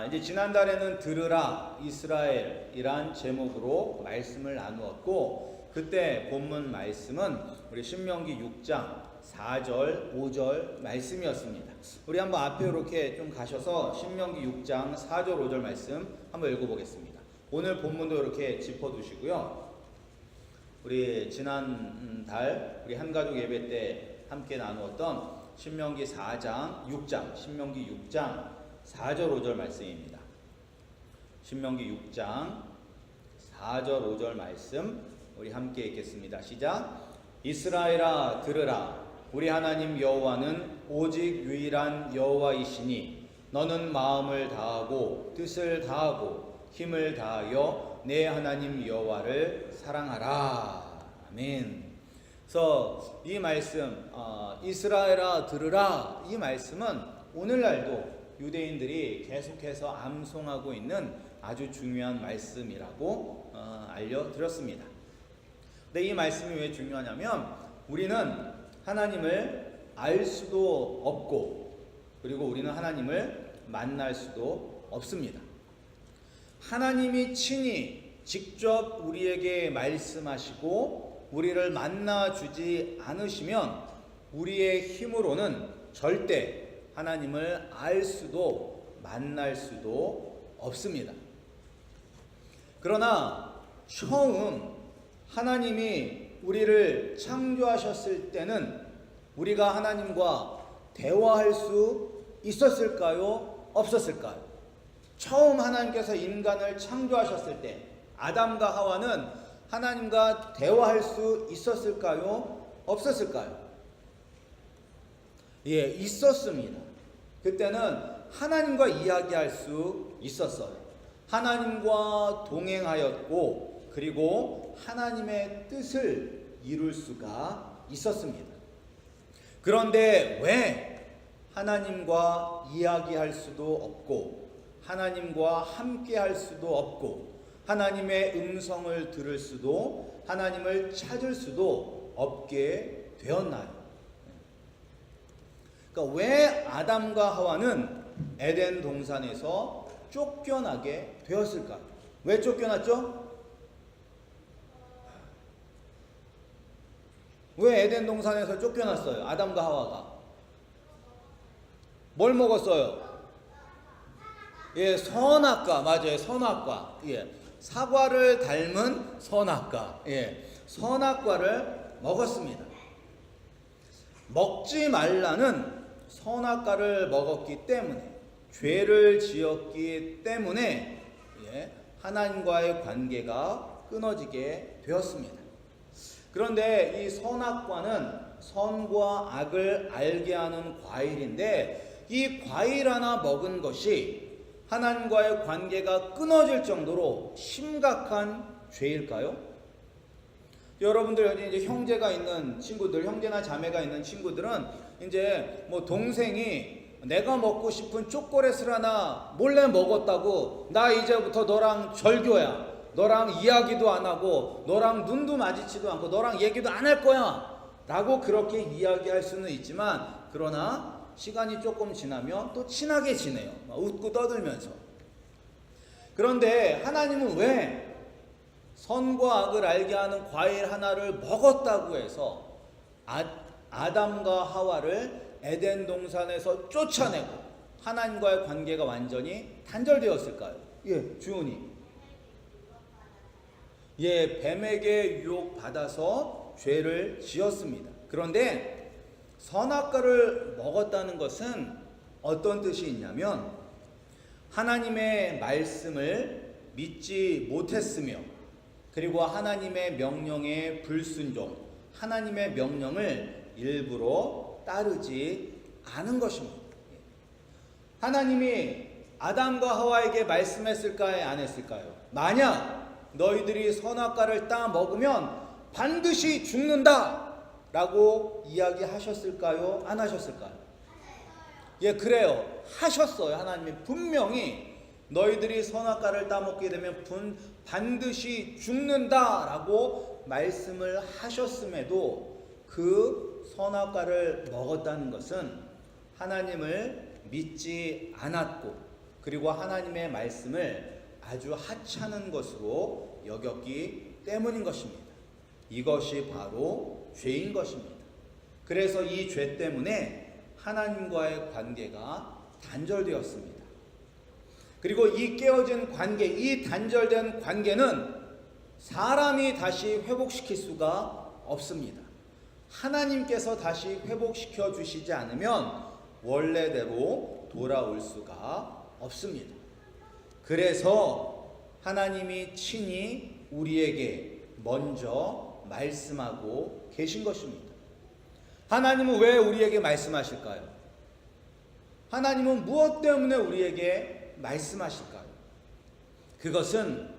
이제 지난달에는 들으라 이스라엘이란 제목으로 말씀을 나누었고, 그때 본문 말씀은 우리 신명기 6장 4절 5절 말씀이었습니다. 우리 한번 앞에 이렇게 좀 가셔서 신명기 6장 4절 5절 말씀 한번 읽어보겠습니다. 오늘 본문도 이렇게 짚어두시고요. 우리 지난달 우리 한가족 예배 때 함께 나누었던 신명기 4장 6장 신명기 6장 4절 5절 말씀입니다. 신명기 6장 4절 5절 말씀 우리 함께 읽겠습니다. 시작. 이스라엘아 들으라. 우리 하나님 여호와는 오직 유일한 여호와이시니 너는 마음을 다하고 뜻을 다하고 힘을 다하여 내 하나님 여호와를 사랑하라. 아멘. 그래서 이 말씀 이스라엘아 들으라, 이 말씀은 오늘날도 유대인들이 계속해서 암송하고 있는 아주 중요한 말씀이라고 알려드렸습니다. 근데 이 말씀이 왜 중요하냐면 우리는 하나님을 알 수도 없고, 그리고 우리는 하나님을 만날 수도 없습니다. 하나님이 친히 직접 우리에게 말씀하시고 우리를 만나주지 않으시면 우리의 힘으로는 절대 하나님을 알 수도 만날 수도 없습니다. 그러나 처음 하나님이 우리를 창조하셨을 때는 우리가 하나님과 대화할 수 있었을까요? 없었을까요? 처음 하나님께서 인간을 창조하셨을 때 아담과 하와는 하나님과 대화할 수 있었을까요? 없었을까요? 예, 있었습니다. 그때는 하나님과 이야기할 수 있었어요. 하나님과 동행하였고, 그리고 하나님의 뜻을 이룰 수가 있었습니다. 그런데 왜 하나님과 이야기할 수도 없고, 하나님과 함께 할 수도 없고, 하나님의 음성을 들을 수도, 하나님을 찾을 수도 없게 되었나요? 그러니까 왜 아담과 하와는 에덴 동산에서 쫓겨나게 되었을까요? 왜 쫓겨났죠? 왜 에덴 동산에서 쫓겨났어요? 아담과 하와가 뭘 먹었어요? 예, 선악과. 맞아요. 선악과. 예, 사과를 닮은 선악과. 예, 선악과를 먹었습니다. 먹지 말라는 선악과를 먹었기 때문에, 죄를 지었기 때문에 하나님과의 관계가 끊어지게 되었습니다. 그런데 이 선악과는 선과 악을 알게 하는 과일인데, 이 과일 하나 먹은 것이 하나님과의 관계가 끊어질 정도로 심각한 죄일까요? 여러분들 여기 이제 형제가 있는 친구들, 형제나 자매가 있는 친구들은 이제 뭐 동생이 내가 먹고 싶은 초콜릿을 하나 몰래 먹었다고, 나 이제부터 너랑 절교야, 너랑 이야기도 안 하고 너랑 눈도 마주치지도 않고 너랑 얘기도 안 할 거야 라고 그렇게 이야기할 수는 있지만, 그러나 시간이 조금 지나면 또 친하게 지내요. 웃고 떠들면서. 그런데 하나님은 왜 선과 악을 알게 하는 과일 하나를 먹었다고 해서 아담과 하와를 에덴 동산에서 쫓아내고 하나님과의 관계가 완전히 단절되었을까요? 예, 주은이. 예, 뱀에게 유혹받아서 죄를 지었습니다. 그런데 선악과를 먹었다는 것은 어떤 뜻이 있냐면, 하나님의 말씀을 믿지 못했으며, 그리고 하나님의 명령에 불순종, 하나님의 명령을 일부러 따르지 않은 것입니다. 하나님이 아담과 하와에게 말씀했을까요? 안 했을까요? 만약 너희들이 선악과를 따 먹으면 반드시 죽는다 라고 이야기하셨을까요? 안 하셨을까요? 예, 그래요. 하셨어요. 하나님이 분명히 너희들이 선악과를 따먹게 되면 반드시 죽는다라고 말씀을 하셨음에도 그 선악과를 먹었다는 것은 하나님을 믿지 않았고, 그리고 하나님의 말씀을 아주 하찮은 것으로 여겼기 때문인 것입니다. 이것이 바로 죄인 것입니다. 그래서 이 죄 때문에 하나님과의 관계가 단절되었습니다. 그리고 이 깨어진 관계, 이 단절된 관계는 사람이 다시 회복시킬 수가 없습니다. 하나님께서 다시 회복시켜 주시지 않으면 원래대로 돌아올 수가 없습니다. 그래서 하나님이 친히 우리에게 먼저 말씀하고 계신 것입니다. 하나님은 왜 우리에게 말씀하실까요? 하나님은 무엇 때문에 우리에게 말씀하실까요? 그것은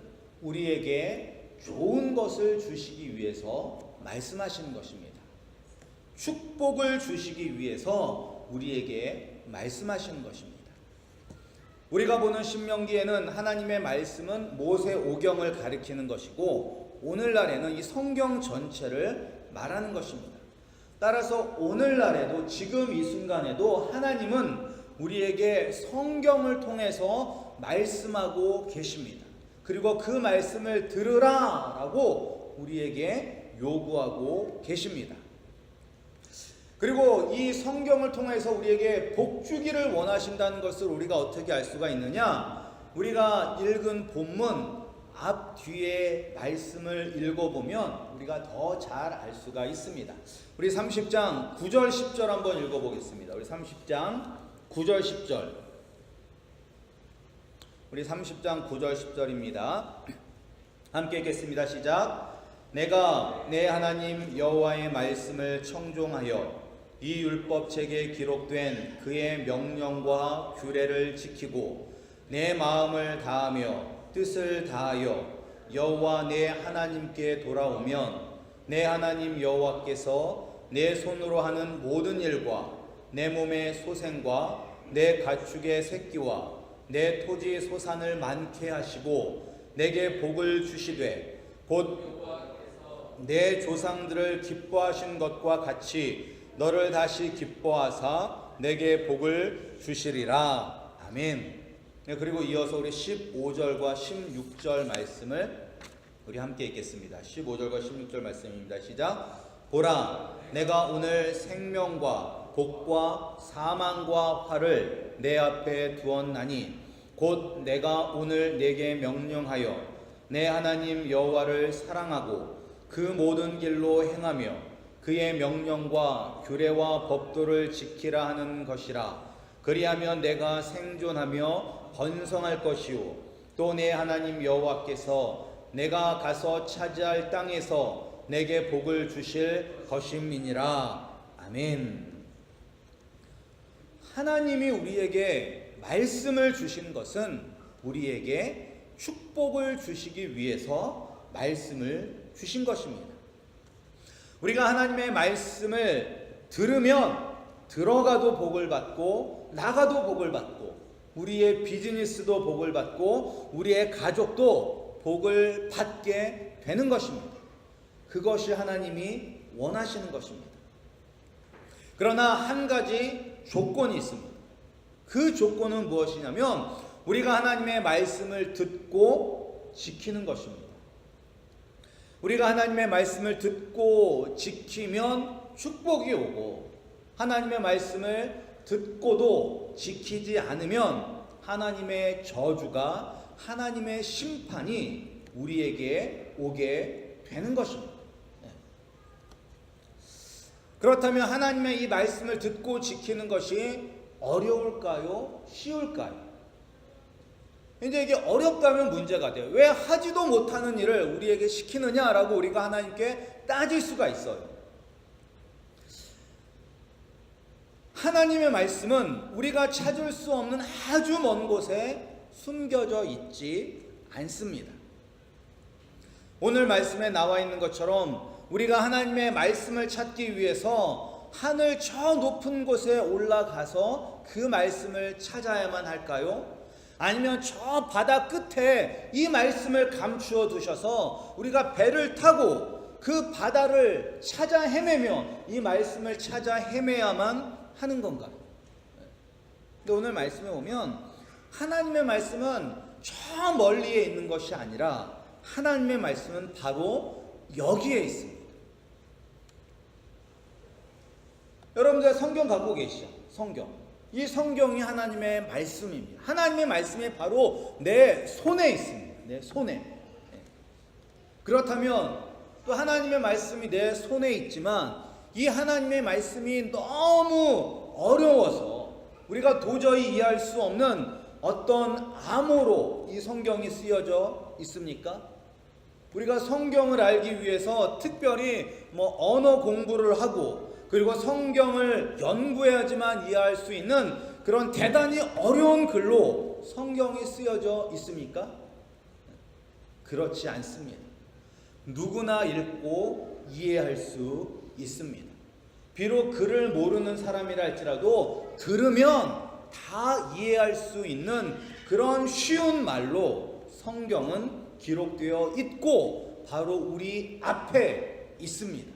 우리에게 좋은 것을 주시기 위해서 말씀하시는 것입니다. 축복을 주시기 위해서 우리에게 말씀하시는 것입니다. 우리가 보는 신명기에는 하나님의 말씀은 모세 오경을 가리키는 것이고 오늘날에는 이 성경 전체를 말하는 것입니다. 따라서 오늘날에도 지금 이 순간에도 하나님은 우리에게 성경을 통해서 말씀하고 계십니다. 그리고 그 말씀을 들으라 라고 우리에게 요구하고 계십니다. 그리고 이 성경을 통해서 우리에게 복 주기를 원하신다는 것을 우리가 어떻게 알 수가 있느냐? 우리가 읽은 본문 앞 뒤에 말씀을 읽어보면 우리가 더 잘 알 수가 있습니다. 우리 30장 9절 10절 한번 읽어보겠습니다. 우리 30장 9절 10절. 우리 30장 9절 10절입니다. 함께 읽겠습니다. 시작. 내가 내 하나님 여호와의 말씀을 청종하여 이 율법책에 기록된 그의 명령과 규례를 지키고 내 마음을 다하며 뜻을 다하여 여호와 내 하나님께 돌아오면 내 하나님 여호와께서 내 손으로 하는 모든 일과 내 몸의 소생과 내 가축의 새끼와 내 토지 소산을 많게 하시고 내게 복을 주시되 곧 내 조상들을 기뻐하신 것과 같이 너를 다시 기뻐하사 내게 복을 주시리라. 아멘. 그리고 이어서 우리 15절과 16절 말씀을 우리 함께 읽겠습니다. 15절과 16절 말씀입니다. 시작. 보라, 내가 오늘 생명과 복과 사망과 화를 내 앞에 두었나니 곧 내가 오늘 내게 명령하여 내 하나님 여호와를 사랑하고 그 모든 길로 행하며 그의 명령과 규례와 법도를 지키라 하는 것이라. 그리하면 내가 생존하며 번성할 것이요 또 내 하나님 여호와께서 내가 가서 차지할 땅에서 내게 복을 주실 것임이니라. 아멘. 하나님이 우리에게 말씀을 주신 것은 우리에게 축복을 주시기 위해서 말씀을 주신 것입니다. 우리가 하나님의 말씀을 들으면 들어가도 복을 받고 나가도 복을 받고 우리의 비즈니스도 복을 받고 우리의 가족도 복을 받게 되는 것입니다. 그것이 하나님이 원하시는 것입니다. 그러나 한 가지 조건이 있습니다. 그 조건은 무엇이냐면 우리가 하나님의 말씀을 듣고 지키는 것입니다. 우리가 하나님의 말씀을 듣고 지키면 축복이 오고 하나님의 말씀을 듣고도 지키지 않으면 하나님의 저주가 하나님의 심판이 우리에게 오게 되는 것입니다. 그렇다면 하나님의 이 말씀을 듣고 지키는 것이 어려울까요? 쉬울까요? 이제 이게 어렵다면 문제가 돼요. 왜 하지도 못하는 일을 우리에게 시키느냐라고 우리가 하나님께 따질 수가 있어요. 하나님의 말씀은 우리가 찾을 수 없는 아주 먼 곳에 숨겨져 있지 않습니다. 오늘 말씀에 나와 있는 것처럼 우리가 하나님의 말씀을 찾기 위해서 하늘 저 높은 곳에 올라가서 그 말씀을 찾아야만 할까요? 아니면 저 바다 끝에 이 말씀을 감추어 두셔서 우리가 배를 타고 그 바다를 찾아 헤매며 이 말씀을 찾아 헤매야만 하는 건가? 근데 오늘 말씀에 보면 하나님의 말씀은 저 멀리에 있는 것이 아니라 하나님의 말씀은 바로 여기에 있습니다. 여러분들 성경 갖고 계시죠? 성경. 이 성경이 하나님의 말씀입니다. 하나님의 말씀이 바로 내 손에 있습니다. 내 손에. 그렇다면 또 하나님의 말씀이 내 손에 있지만 이 하나님의 말씀이 너무 어려워서 우리가 도저히 이해할 수 없는 어떤 암호로 이 성경이 쓰여져 있습니까? 우리가 성경을 알기 위해서 특별히 언어 공부를 하고 그리고 성경을 연구해야지만 이해할 수 있는 그런 대단히 어려운 글로 성경이 쓰여져 있습니까? 그렇지 않습니다. 누구나 읽고 이해할 수 있습니다. 비록 글을 모르는 사람이라 할지라도 들으면 다 이해할 수 있는 그런 쉬운 말로 성경은 기록되어 있고 바로 우리 앞에 있습니다.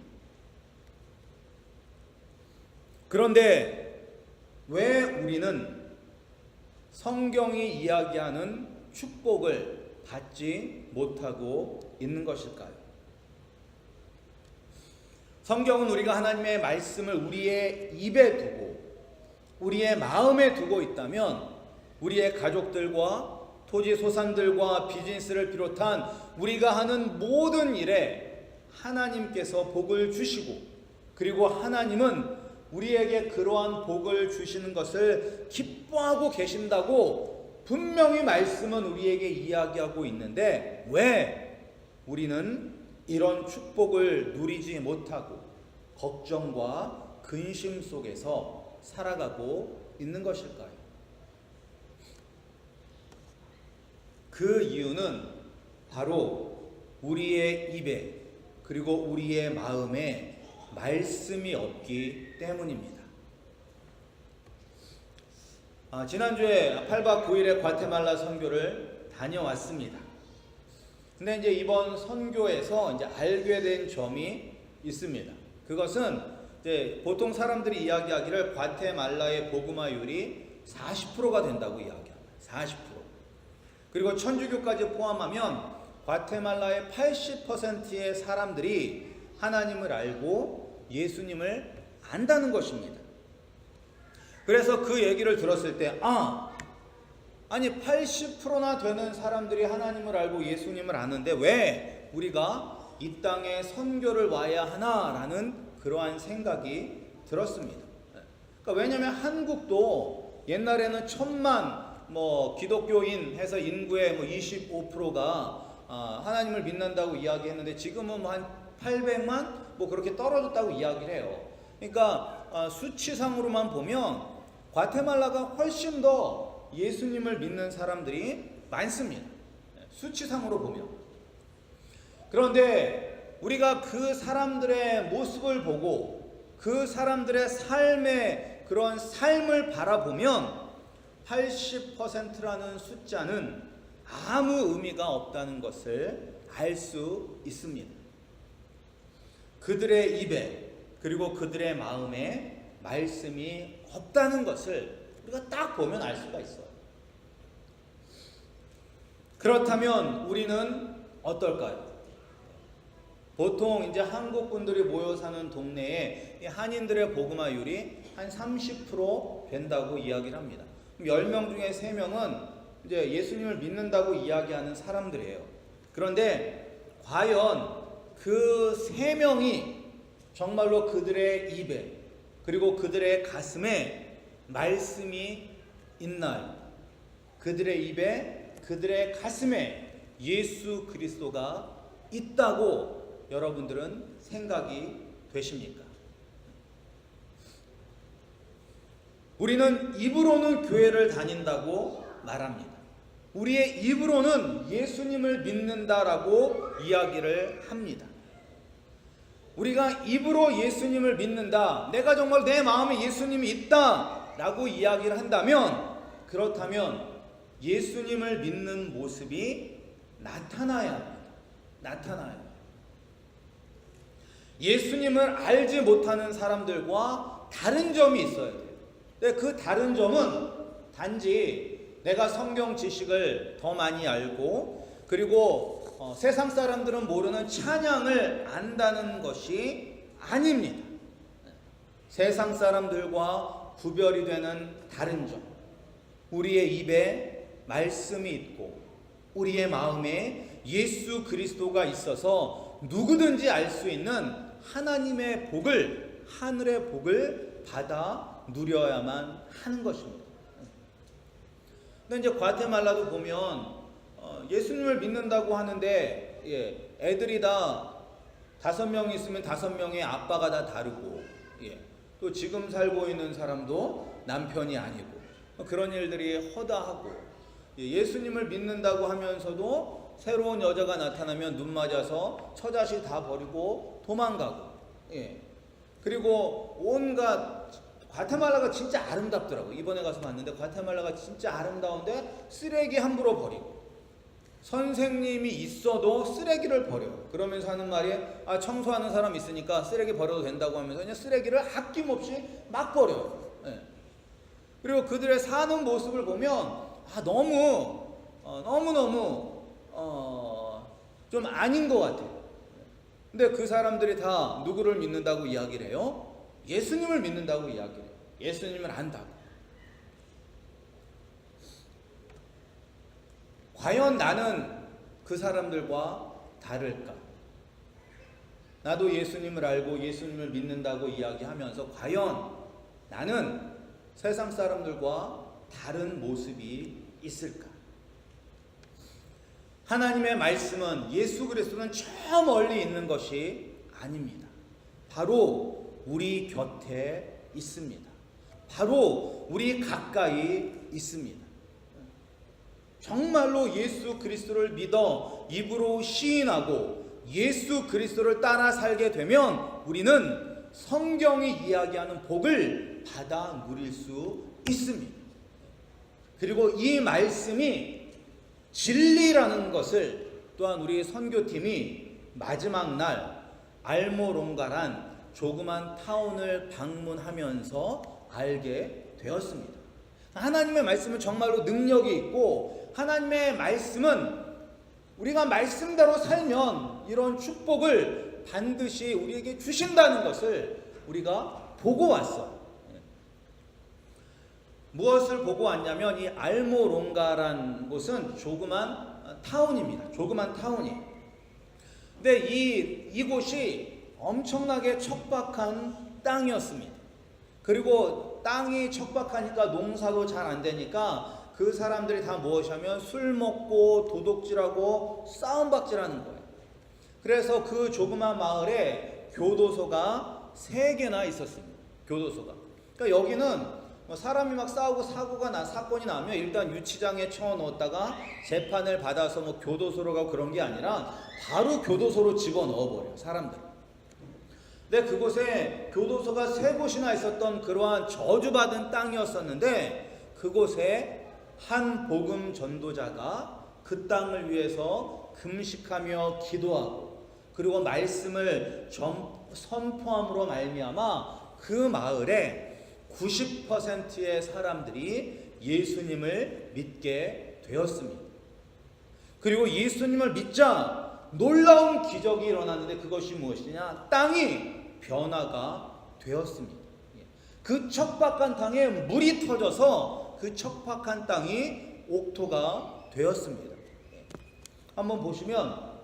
그런데 왜 우리는 성경이 이야기하는 축복을 받지 못하고 있는 것일까요? 성경은 우리가 하나님의 말씀을 우리의 입에 두고 우리의 마음에 두고 있다면 우리의 가족들과 토지 소산들과 비즈니스를 비롯한 우리가 하는 모든 일에 하나님께서 복을 주시고 그리고 하나님은 우리에게 그러한 복을 주시는 것을 기뻐하고 계신다고 분명히 말씀은 우리에게 이야기하고 있는데 왜 우리는 이런 축복을 누리지 못하고 걱정과 근심 속에서 살아가고 있는 것일까요? 그 이유는 바로 우리의 입에 그리고 우리의 마음에 말씀이 없기 때문입니다. 지난주에 8박 9일의 과테말라 선교를 다녀왔습니다. 근데 이제 이번 선교에서 이제 알게 된 점이 있습니다. 그것은 이제 보통 사람들이 이야기하기를 과테말라의 복음화율이 40%가 된다고 이야기합니다. 40%. 그리고 천주교까지 포함하면 과테말라의 80%의 사람들이 하나님을 알고 예수님을 안다는 것입니다. 그래서 그 얘기를 들었을 때 아니 80%나 되는 사람들이 하나님을 알고 예수님을 아는데 왜 우리가 이 땅에 선교를 와야 하나라는 그러한 생각이 들었습니다. 그러니까 왜냐하면 한국도 옛날에는 1000만 기독교인 해서 인구의 25%가 하나님을 믿는다고 이야기했는데 지금은 한 800만 그렇게 떨어졌다고 이야기를 해요. 그러니까 수치상으로만 보면 과테말라가 훨씬 더 예수님을 믿는 사람들이 많습니다. 수치상으로 보면. 그런데 우리가 그 사람들의 모습을 보고 그 사람들의 삶의 그런 삶을 바라보면 80%라는 숫자는 아무 의미가 없다는 것을 알 수 있습니다. 그들의 입에 그리고 그들의 마음에 말씀이 없다는 것을 우리가 딱 보면 알 수가 있어요. 그렇다면 우리는 어떨까요? 보통 이제 한국 분들이 모여 사는 동네에 한인들의 복음화율이 한 30% 된다고 이야기를 합니다. 10명 중에 3명은 이제 예수님을 믿는다고 이야기하는 사람들이에요. 그런데 과연 그 3명이 정말로 그들의 입에 그리고 그들의 가슴에 말씀이 있나요? 그들의 입에 그들의 가슴에 예수 그리스도가 있다고 여러분들은 생각이 되십니까? 우리는 입으로는 교회를 다닌다고 말합니다. 우리의 입으로는 예수님을 믿는다라고 이야기를 합니다. 우리가 입으로 예수님을 믿는다, 내가 정말 내 마음에 예수님이 있다라고 이야기를 한다면, 그렇다면 예수님을 믿는 모습이 나타나야 합니다. 나타나야 합니다. 예수님을 알지 못하는 사람들과 다른 점이 있어야 돼요. 근데 그 다른 점은 단지 내가 성경 지식을 더 많이 알고 그리고 세상 사람들은 모르는 찬양을 안다는 것이 아닙니다. 세상 사람들과 구별이 되는 다른 점, 우리의 입에 말씀이 있고 우리의 마음에 예수 그리스도가 있어서 누구든지 알 수 있는 하나님의 복을, 하늘의 복을 받아 누려야만 하는 것입니다. 근데 이제 과테말라도 보면 예수님을 믿는다고 하는데 애들이 다 5명이 있으면 5명의 아빠가 다 다르고 또 지금 살고 있는 사람도 남편이 아니고 그런 일들이 허다하고 예수님을 믿는다고 하면서도 새로운 여자가 나타나면 눈 맞아서 처자식 다 버리고 도망가고 그리고 온갖 과테말라가 진짜 아름답더라고. 이번에 가서 봤는데 과테말라가 진짜 아름다운데 쓰레기 함부로 버리고 선생님이 있어도 쓰레기를 버려요. 그러면서 하는 말이 청소하는 사람 있으니까 쓰레기 버려도 된다고 하면서 그냥 쓰레기를 아낌없이 막 버려요. 그리고 그들의 사는 모습을 보면 너무너무 좀 아닌 것 같아요. 근데 그 사람들이 다 누구를 믿는다고 이야기를 해요? 예수님을 믿는다고 이야기를 해요. 예수님을 안다고. 과연 나는 그 사람들과 다를까? 나도 예수님을 알고 예수님을 믿는다고 이야기하면서 과연 나는 세상 사람들과 다른 모습이 있을까? 하나님의 말씀은 예수 그리스도는 저 멀리 있는 것이 아닙니다. 바로 우리 곁에 있습니다. 바로 우리 가까이 있습니다. 정말로 예수 그리스도를 믿어 입으로 시인하고 예수 그리스도를 따라 살게 되면 우리는 성경이 이야기하는 복을 받아 누릴 수 있습니다. 그리고 이 말씀이 진리라는 것을 또한 우리 선교팀이 마지막 날 알모롱가란 조그만 타운을 방문하면서 알게 되었습니다. 하나님의 말씀은 정말로 능력이 있고 하나님의 말씀은 우리가 말씀대로 살면 이런 축복을 반드시 우리에게 주신다는 것을 우리가 보고 왔어요. 무엇을 보고 왔냐면 이 알모롱가란 곳은 조그만 타운입니다. 조그만 타운이. 근데 이곳이 엄청나게 척박한 땅이었습니다. 그리고 땅이 척박하니까 농사도 잘 안 되니까 그 사람들이 다 무엇이냐면 술 먹고 도둑질하고 싸움박질하는 거예요. 그래서 그 조그만 마을에 교도소가 3개나 있었습니다. 교도소가. 그러니까 여기는 사람이 막 싸우고 사건이 나면 일단 유치장에 쳐넣었다가 재판을 받아서 교도소로 가고 그런 게 아니라 바로 교도소로 집어넣어버려요. 사람들. 근데 그곳에 교도소가 3곳이나 있었던 그러한 저주받은 땅이었었는데 그곳에 한 복음 전도자가 그 땅을 위해서 금식하며 기도하고 그리고 말씀을 선포함으로 말미암아 그 마을에 90%의 사람들이 예수님을 믿게 되었습니다. 그리고 예수님을 믿자 놀라운 기적이 일어났는데 그것이 무엇이냐? 땅이 변화가 되었습니다. 그 척박한 땅에 물이 터져서 그 척박한 땅이 옥토가 되었습니다. 한번 보시면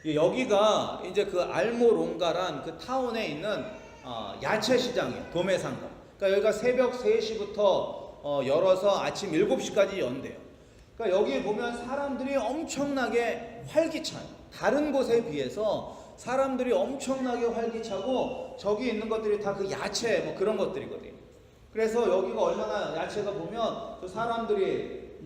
여기가 이제 그 알모롱가란 그 타운에 있는 야채 시장이에요. 도매상가. 그러니까 여기가 새벽 3시부터 열어서 아침 7시까지 연대요. 그러니까 여기 보면 사람들이 엄청나게 활기차요. 다른 곳에 비해서 사람들이 엄청나게 활기차고 저기 있는 것들이 다 그 야채 그런 것들이거든요. 그래서 여기가 얼마나 야채가 보면 그 사람들이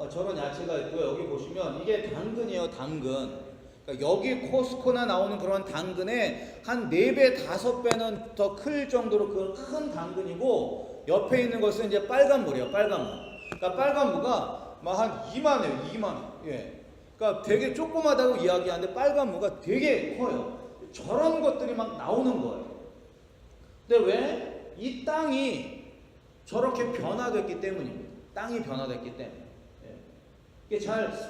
저런 야채가 있고 여기 보시면 이게 당근이에요. 당근. 그러니까 여기 코스코나 나오는 그런 당근에 한 4배, 5배는 더 클 정도로 그 큰 당근이고 옆에 있는 것은 이제 빨간물이에요. 빨간물. 그러니까 빨간무가 막 한 2만해요. 2만. 예. 그러니까 되게 조그마다고 이야기하는데 빨간무가 되게 커요. 저런 것들이 막 나오는 거예요. 근데 왜? 이 땅이 저렇게 변화됐기 때문입니다. 땅이 변화됐기 때문에. 이게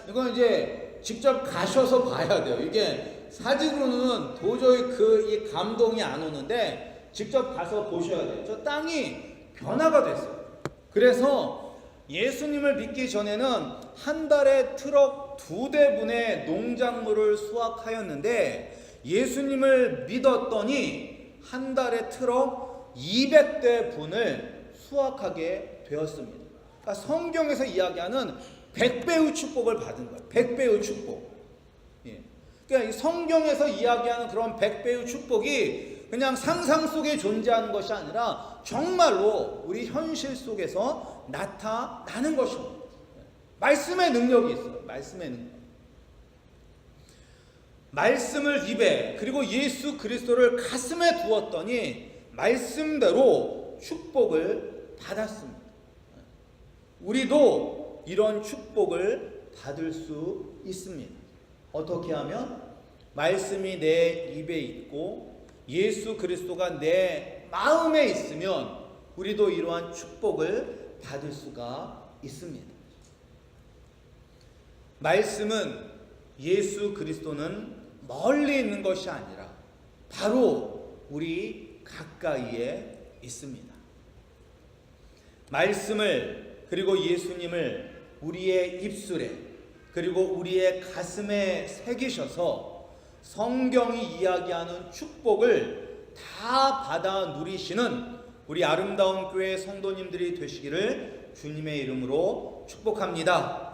이건 이제 직접 가셔서 봐야 돼요. 이게 사진으로는 도저히 이 감동이 안 오는데 직접 가서 보셔야 돼요. 저 땅이 변화가 됐어요. 그래서 예수님을 믿기 전에는 한 달에 트럭 2대분의 농작물을 수확하였는데 예수님을 믿었더니 한 달에 트럭 200대 분을 수확하게 되었습니다. 그러니까 성경에서 이야기하는 100배의 축복을 받은 거예요. 100배의 축복. 그러니까 성경에서 이야기하는 그런 100배의 축복이 그냥 상상 속에 존재하는 것이 아니라 정말로 우리 현실 속에서 나타나는 것입니다. 말씀의 능력이 있어요. 말씀의 능력. 말씀을 입에 그리고 예수 그리스도를 가슴에 두었더니 말씀대로 축복을 받았습니다. 우리도 이런 축복을 받을 수 있습니다. 어떻게 하면? 말씀이 내 입에 있고 예수 그리스도가 내 마음에 있으면 우리도 이러한 축복을 받을 수가 있습니다. 말씀은 예수 그리스도는 멀리 있는 것이 아니라 바로 우리 가까이에 있습니다. 말씀을 그리고 예수님을 우리의 입술에 그리고 우리의 가슴에 새기셔서 성경이 이야기하는 축복을 다 받아 누리시는 우리 아름다운 교회 성도님들이 되시기를 주님의 이름으로 축복합니다.